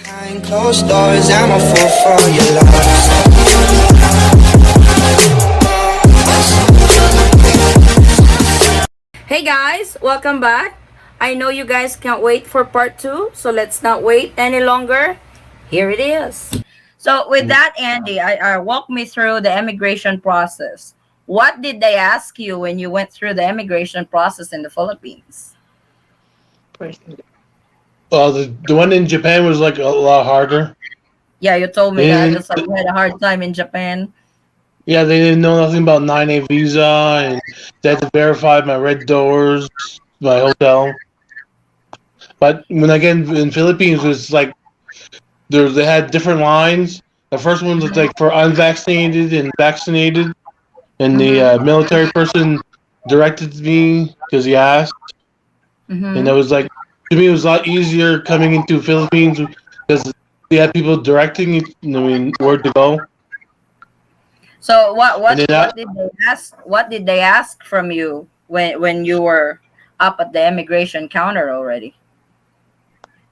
Behind closed doors, I'm a fool for your love. Hey guys, welcome back. I know you guys can't wait for part 2, so let's not wait any longer. Here it is. So with that, Andy, I walk me through the immigration process. What did they ask you when you went through the immigration process in the Philippines? The one in Japan was like a lot harder. Yeah, you told me They that. didn't, It's like you had a hard time in Japan. yeah, they didn't know nothing about 9A visa, and they had to verify my red doors, my hotel. But when I get in Philippines, it's like they had different lines. The first one was like for unvaccinated and vaccinated, and the Mm-hmm. military person directed me because he asked, and it Mm-hmm. was like to me it was a lot easier coming into Philippines because they had people directing you. I mean, where to go. So what And what then what did they ask? What did they ask from you when you were up at the immigration counter already?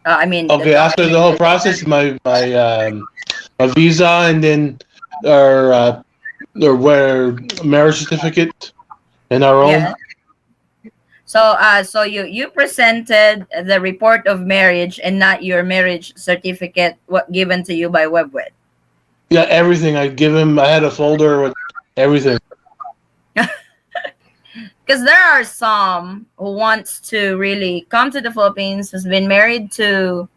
I mean, the okay, after the documents whole that they process, asked. my visa, and then our where marriage certificate in our Yeah. own. So you presented the report of marriage and not your marriage certificate, what given to you by WebWed. Yeah, everything. I give him. I had a folder with everything. Because there are some who wants to really come to the Philippines, has been married to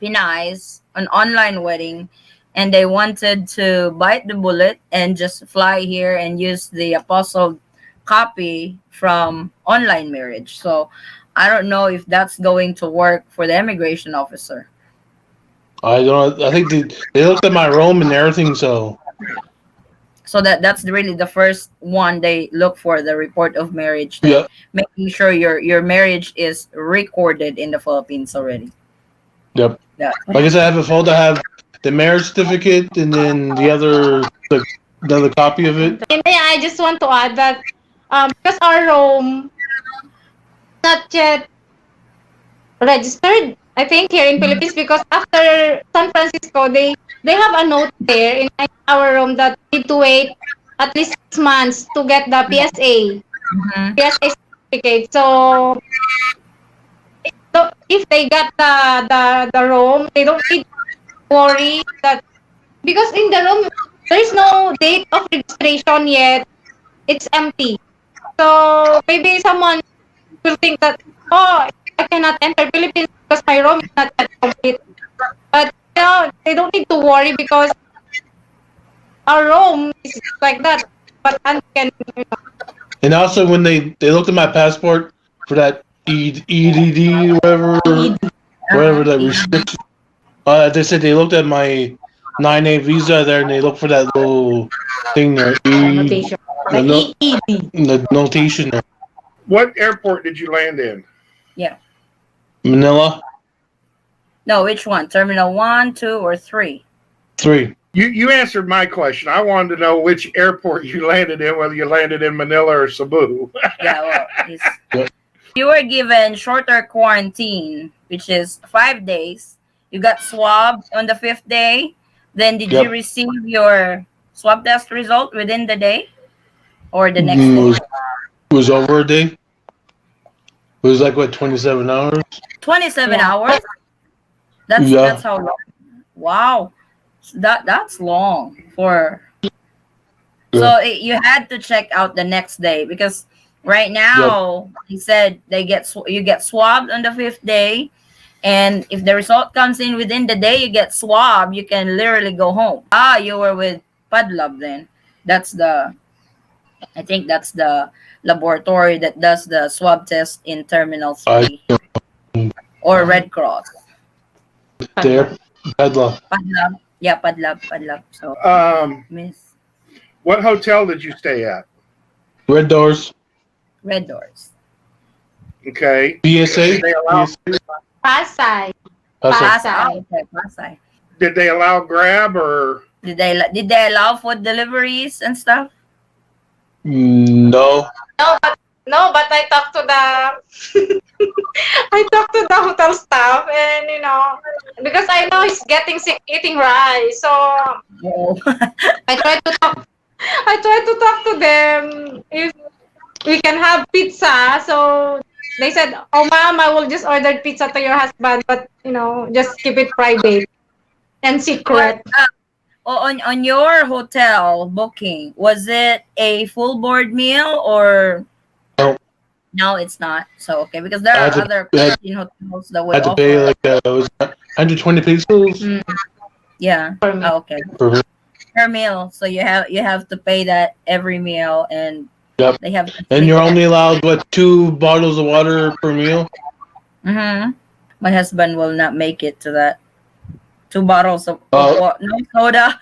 Pinays, an online wedding, and they wanted to bite the bullet and just fly here and use the apostle copy from online marriage. So I don't know if that's going to work for the immigration officer. I don't. I think they looked at my room and everything. So So that's really the first one they look for, the report of marriage, that yeah, making sure your marriage is recorded in the Philippines already. yep. Yeah. Like I said, I have a folder. I have the marriage certificate, and then another copy of it. And then I just want to add that because our Rome not yet registered, I think, here in Philippines, because after San Francisco, they have a note there in our Rome that we need to wait at least 6 months to get the Mhm. PSA certificate. So if they got the Rome, they don't need to worry that, because in the Rome there's no date of registration yet. It's empty. So maybe someone will think that, oh, I cannot enter Philippines because my Rome is not yet complete. But they don't need to worry because our Rome is like that. But can, And also, when they looked at my passport for that EDD, whatever Uh-huh. that restriction. They said they looked at my 9A visa there, and they looked for that little thing there, notation. the, Like no, EED. the notation there. What airport did you land in? Yeah. Manila No, which one? Terminal 1, 2, or 3? 3. You answered my question. I wanted to know which airport you landed in, whether you landed in Manila or Cebu. Yeah, well, Yep. you were given shorter quarantine, which is 5 days. You got swabbed on the fifth day. Then did you Yep. receive your swab test result within the day or the next It day? was over a day. It was like what 27 hours. 27 Yeah. hours? That's Yeah. how long. Wow. That's long for. Yeah. So you had to check out the next day because right Yep. now he said you get swabbed on the fifth day, and if the result comes in within the day you get swabbed, you can literally go home. Ah, you were with Padlab then. That's the I think that's the laboratory that does the swab test in Terminal I 3 or Red Cross. there. Bad luck. Padlab. Yeah, Padlab. So, um, Miss what hotel did you stay at? Red doors. Red Doors. Okay. PSA. Did they allow PSA. Pasay. That's it. Pasay. Pasay. Oh, okay, Pasay. did they allow Grab or Did they allow food deliveries and stuff? No. No, but No, but I talked to the I talked to the hotel staff, and because I know he's getting sick eating rice, so Oh. I tried to talk. I tried to talk to them if we can have pizza. So they said, "Oh, ma'am, I will just order pizza to your husband, but just keep it private and But secret." on your hotel booking, was it a full board meal or No, no? It's not. So okay, because there I are had to other I had, quarantine hotels that I would had to pay offer. like it was 120 pesos Mm, yeah. For me. Oh, okay. per meal. Per meal, so you have to pay that every meal, and Yep. they have to And sleep you're in it. only allowed what 2 bottles of water per meal. Mm-hmm. My husband will not make it to that. 2 bottles of Oh, what? No soda.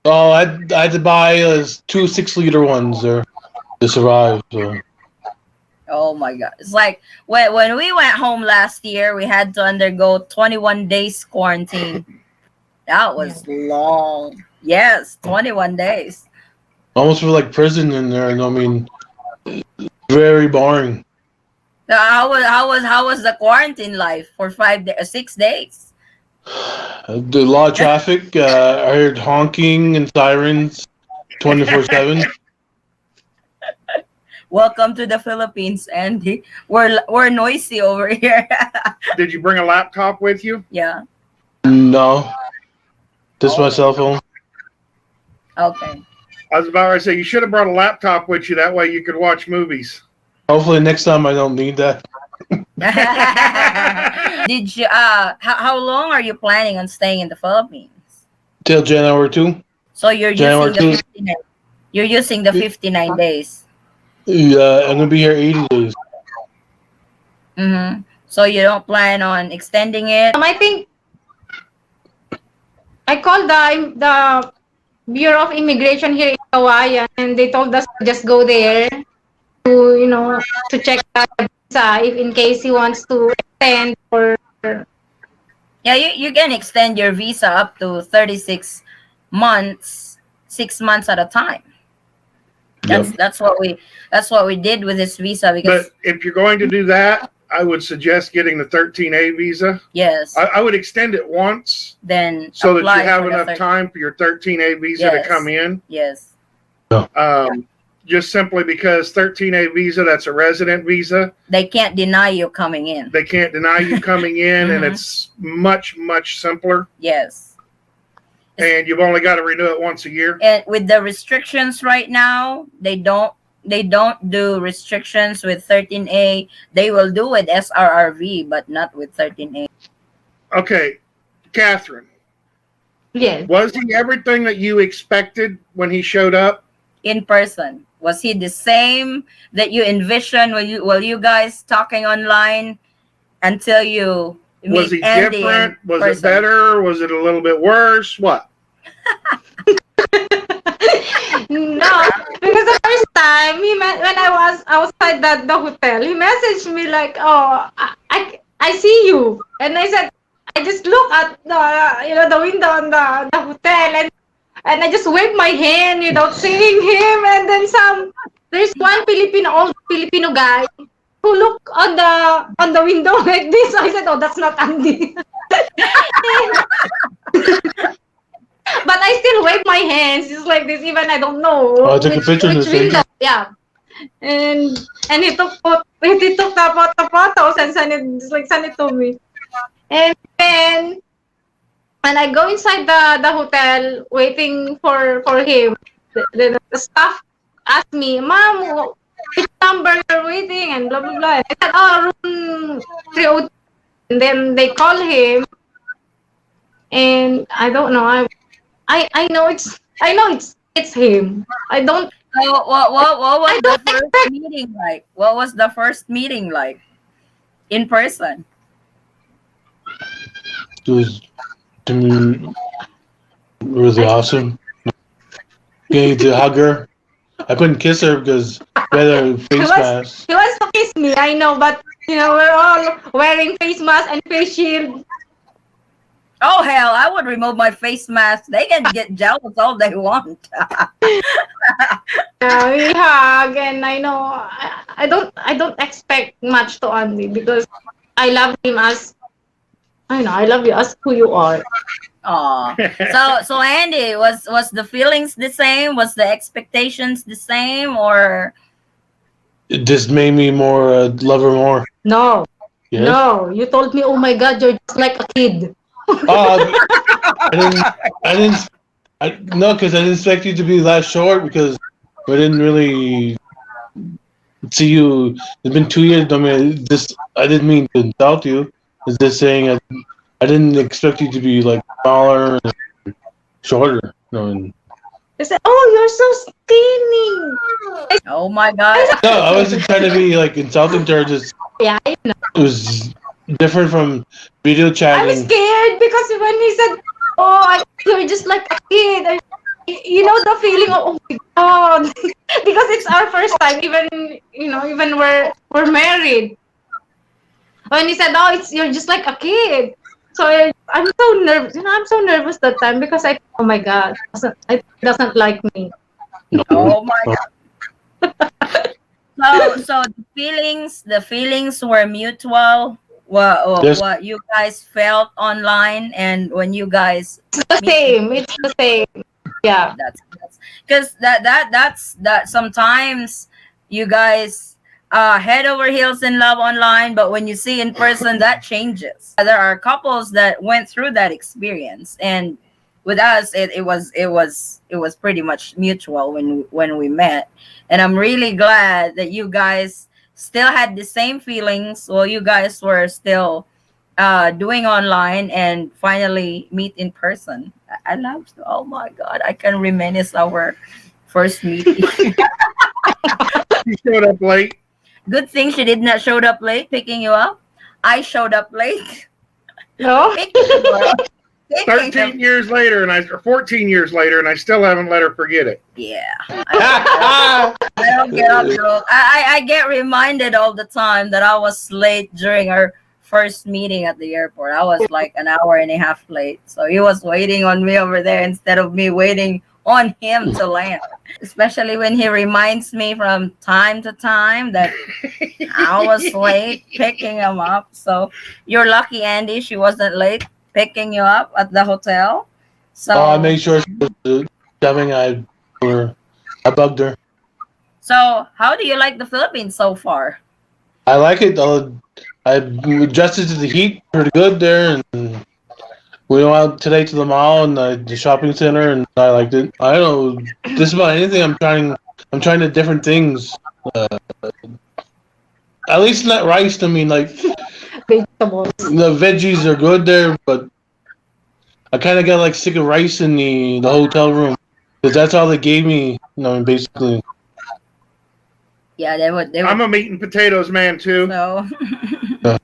I had to buy 2 6-liter ones there to survive. So Oh my god! It's like when we went home last year, we had to undergo 21 days quarantine. That Yeah. was long. Yes, 21 days. almost feel like prison in there. And I mean, very boring. So how was the quarantine life for 6 days? A lot of traffic. I heard honking and sirens 24/7. Welcome to the Philippines, Andy. We're noisy over here. Did you bring a laptop with you? Yeah. No, just my Oh. cell phone. Okay. I was about to say you should have brought a laptop with you. That way you could watch movies. Hopefully next time I don't need that. Did you how long are you planning on staying in the Philippines? Till January 2. So you're January using the 2. 59 you're using the 59 days. Yeah, I'm gonna be here 80 days. Mm-hmm. So you don't plan on extending it? I think I called the Bureau of Immigration here in Kawayan, and they told us to just go there to check the visa if in case he wants to extend or Yeah, you can extend your visa up to 36 months, 6 months at a time. That's Yep. that's what we did with this visa because But if you're going to do that, I would suggest getting the 13A visa. yes, I would extend it once then so that you apply have for the enough time for your 13A visa to Yes. come in. Yes. Just simply because 13A visa, that's a resident visa. They can't deny you coming in. They can't deny you coming in, and Mhm. it's much, much simpler. Yes. And you've only got to renew it once a year. And with the restrictions right now, they don't do restrictions with 13A. They will do with SRRV, but not with 13A. Okay, Catherine, yes. was he everything that you expected when he showed up? In person, was he the same that you envisioned while you guys talking online until you Was meet he Andy different? in Was person? it better? Was it a little bit worse? What? No, because the first time when I was outside the hotel, he messaged me like, "Oh, I see you," and I said, I just look at the window on the hotel, and I just wave my hand without seeing him, and then there's one old Filipino guy who look on the window like this. I said, "Oh, that's not Andy." But I still wave my hands just like this, even I don't know I took a picture in which the same. window. Yeah, and he took the photos and send it to me. And then when I go inside the hotel waiting for him, the staff asked me, "Ma'am, which number you're waiting?" and blah blah blah. And I said, "Oh, room 302." And then they call him, and I don't know. I know it's him. So what was I the don't first expect. meeting like? What was the first meeting like in person? It was really awesome. Getting to hug her. I couldn't kiss her because we had a He face was mask. he wants to kiss me. I know, but we're all wearing face mask and face shield. Oh hell, I would remove my face mask. They can get jealous all they want. We hug, and I don't expect much to Andy because I love him as I love you as who you are. Aw. So Andy, was the feelings the same? Was the expectations the same, or It just made me more love her more. No, Yes. no, you told me, oh my God, you're just like a kid. Uh, I didn't. I didn't. No, because I didn't expect you to be that short because we didn't really see you. It's been 2 years. I mean, just I didn't mean to insult you. It's just saying I didn't expect you to be like smaller and shorter. No, They said, oh, you're so skinny. oh my god? no, I wasn't trying to be like insulting to her. Just Yeah, I know. it was different from video I'm chatting. scared because when he said, oh, you're just like a kid. You know the feeling of, oh my God. Because it's our first time, even we're married. When he said, oh, you're just like a kid. So I'm so nervous. I'm so nervous that time because oh my God, doesn't like me. No. Oh my god. So the feelings were mutual. Yes. What you guys felt online and when you guys It's the meet in same. It's the same. Yeah. that's because that sometimes you guys head over heels in love online, but when you see in person that changes. There are couples that went through that experience, and with us it was pretty much mutual when we met. And I'm really glad that you guys still had the same feelings while you guys were still doing online and finally meet in person. I love. Oh my god, I can reminisce our first meeting. You showed up late. Good thing she did not showed up late picking you up. I showed up late No? picking you up. Picking 13 you- years later, or 14 years later, and I still haven't let her forget it. Yeah, I don't get up, bro. I get reminded all the time that I was late during our first meeting at the airport. I was like an hour and a half late. So he was waiting on me over there instead of me waiting on him to land. Especially when he reminds me from time to time that I was late picking him up. So you're lucky, Andy, she wasn't late picking you up at the hotel. So I made sure she was coming. I bugged her. So, how do you like the Philippines so far? I like it. I adjusted to the heat pretty good there, and we went out today to the mall and the shopping center, and I liked it. I don't know just about anything. I'm trying to different things. At least not rice. I mean, like Vegetables. the veggies are good there, but I kind of got like sick of rice in the hotel room because that's all they gave me. Basically. Yeah, they would. I'm a meat and potatoes man too. So,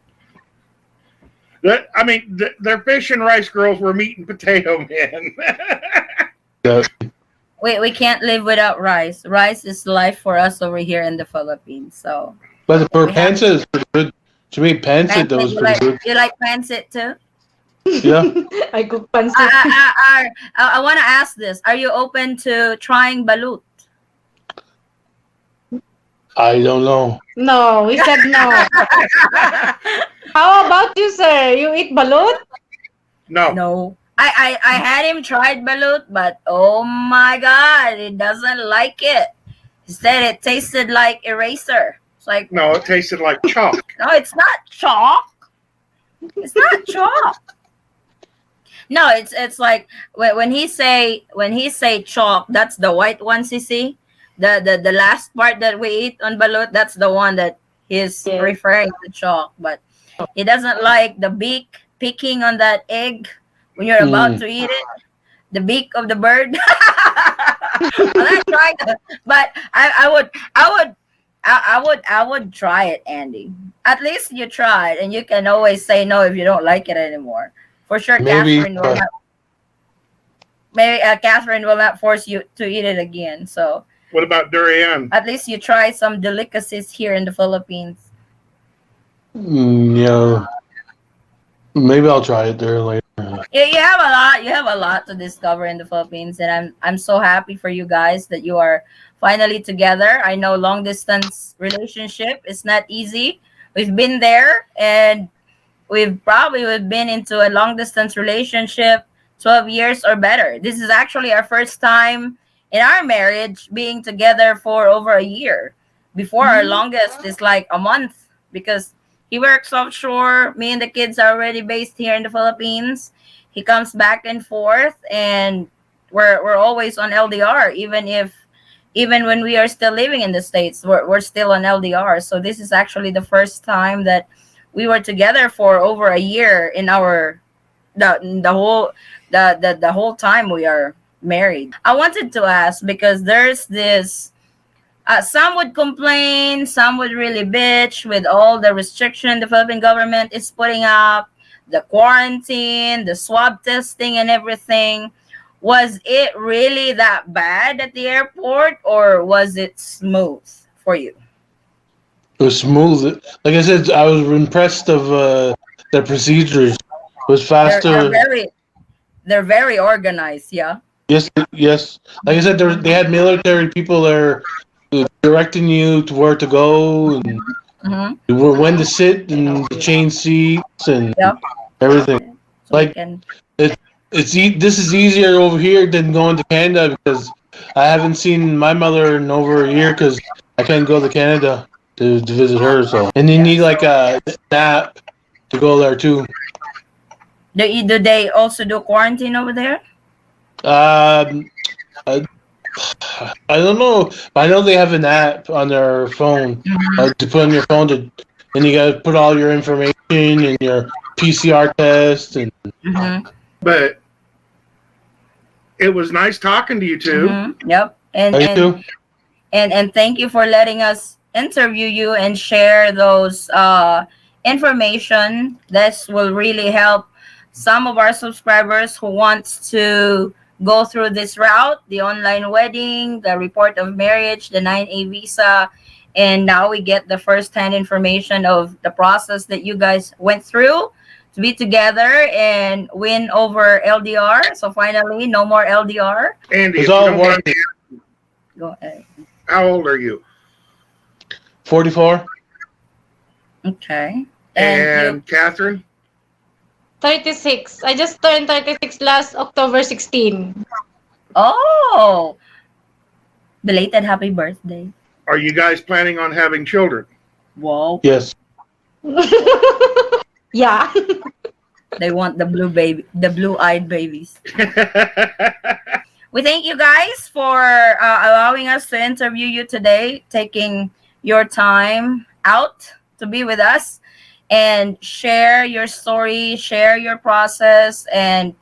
Their fish and rice girls were meat and potato men. Yeah. we can't live without rice. Rice is life for us over here in the Philippines. So, But her we have pancit is pretty good. She made pancit that pancit. was You pretty like good. you like pancit too? Yeah. I cook pancit. I want to ask this: are you open to trying balut? I don't know. No, we said no. How about you, sir? You eat balut? No. No. I had him tried balut, but oh my god, he doesn't like it. He said it tasted like eraser. It's like, No, it tasted like chalk. no, it's not chalk. It's not chalk. No, it's like when he say chalk, that's the white ones you see. The last part that we eat on balut, that's the one that he's Yeah. referring to chalk. But he doesn't like the beak picking on that egg when you're about to eat it. The beak of the bird. I'm not trying to, but I would try it, Andy. At least you tried, and you can always say no if you don't like it anymore. For sure, Maybe, Catherine will not force you to eat it again. So What about durian? at least you try some delicacies here in the Philippines. Yeah. Maybe I'll try it there later. You have a lot. You have a lot to discover in the Philippines, and I'm so happy for you guys that you are finally together. I know long distance relationship is not easy. We've been there, and we've been into a long distance relationship 12 years or better. This is actually our first time in our marriage being together for over a year. Before, our longest is like a month because he works offshore. Me and the kids are already based here in the Philippines. He comes back and forth, and we're always on LDR, even when we are still living in the States, we're still on LDR. So this is actually the first time that we were together for over a year in our the whole time we are married. I wanted to ask because there's this some would complain, some would really bitch with all the restriction the Philippine government is putting up, the quarantine, the swab testing and everything. Was it really that bad at the airport, or was it smooth for you? It was smooth. Like I said, I was impressed of the procedures. It was They're faster. very organized, yeah. Yes, yes. Like I said, they had military people there directing you to where to go and Mm-hmm. when to sit and the chain seats and Yep. everything. So we Like can. this is easier over here than going to Canada because I haven't seen my mother in over a year because I can't go to Canada to visit her. So and you need Yes. like a app to go there too. Do they also do quarantine over there? Um, I, I don't know, but I know they have an app on their phone to put on your phone and you got to put all your information and your PCR test and Mm-hmm. But it was nice talking to you two. Mm-hmm. Yep. And I and do. and thank you for letting us interview you and share those information. This will really help some of our subscribers who wants to go through this route, the online wedding, the report of marriage, the 9A visa, and now we get the first-hand information of the process that you guys went through to be together and win over LDR. So finally, no more LDR. Andy, It's if you all don't work. mind me, Go ahead. how old are you? 44. Okay. And Catherine? 36. I just turned 36 last October 16. Oh, belated happy birthday. Are you guys planning on having children? Whoa. Yes. Yeah. They want the blue-eyed babies. We thank you guys for allowing us to interview you today, taking your time out to be with us and share your story, share your process. And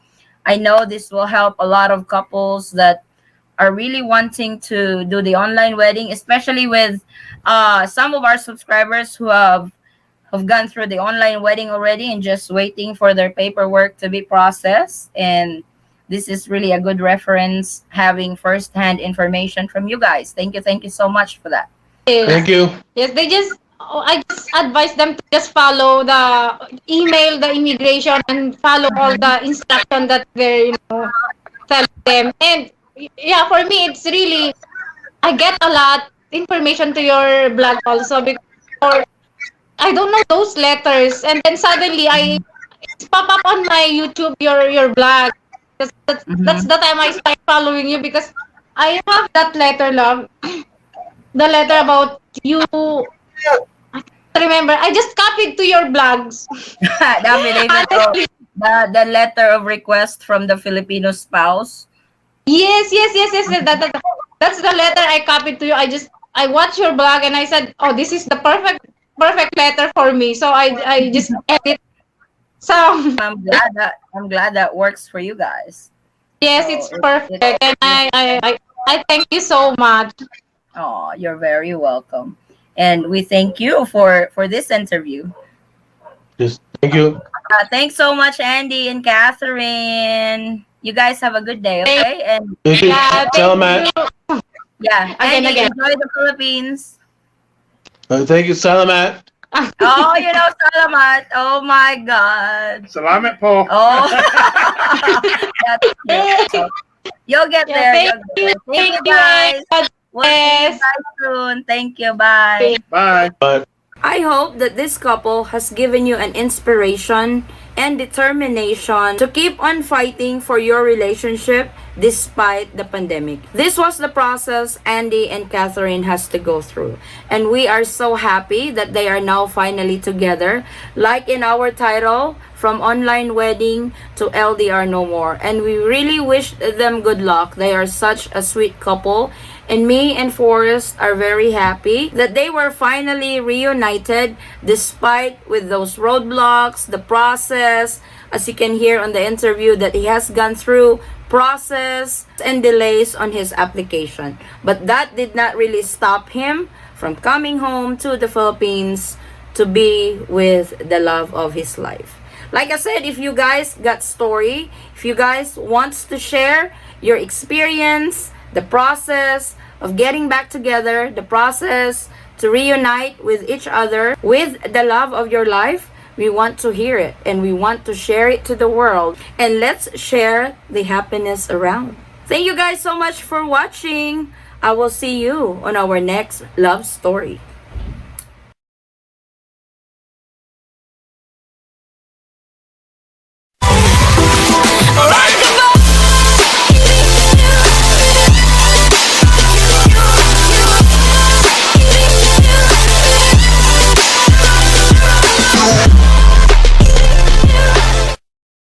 I know this will help a lot of couples that are really wanting to do the online wedding, especially with some of our subscribers who have gone through the online wedding already and just waiting for their paperwork to be processed. And this is really a good reference having first-hand information from you guys. Thank you so much for that. Thank you. Yes, I just advise them to just follow email the immigration and follow all the instruction that they're, telling them. And yeah, for me, it's really, I get a lot information to your blog also because I don't know those letters. And then suddenly it's pop up on my YouTube, your blog. That's Mm-hmm. the time I start following you because I have that letter, love. The letter about you. I can't remember. I just copied to your blogs. The affidavit of Honestly. the letter of request from the Filipino spouse. Yes. That's the letter I copied to you. I watched your blog and I said, oh, this is the perfect letter for me. So I just edit. So I'm glad that works for you guys. yes, So it's perfect. And I thank you so much. oh, you're very welcome. And we thank you for this interview. Yes. Thank you. Thanks so much, Andy and Catherine. You guys have a good day, okay? And Thank you. Yeah, Salamat. thank you. yeah, Andy, Again. enjoy the Philippines. Thank you. Salamat. Oh, salamat. Oh my God. Salamat po. Oh. That's cute. You'll get Yeah, there. thank You'll get you. there. Thank you, Thank you. guys. God We'll see you bless. guys soon. Thank you. Bye. Bye. But I hope that this couple has given you an inspiration and determination to keep on fighting for your relationship despite the pandemic. This was the process Andy and Catherine has to go through. And we are so happy that they are now finally together. Like in our title, from online wedding to LDR no more. And we really wish them good luck. They are such a sweet couple. And me and Forrest are very happy that they were finally reunited despite with those roadblocks, the process, as you can hear on the interview that he has gone through process and delays on his application. But that did not really stop him from coming home to the Philippines to be with the love of his life. Like I said, if you guys got story, if you guys wants to share your experience, the process of getting back together, the process to reunite with each other, with the love of your life, we want to hear it and we want to share it to the world. And let's share the happiness around. Thank you guys so much for watching. I will see you on our next love story.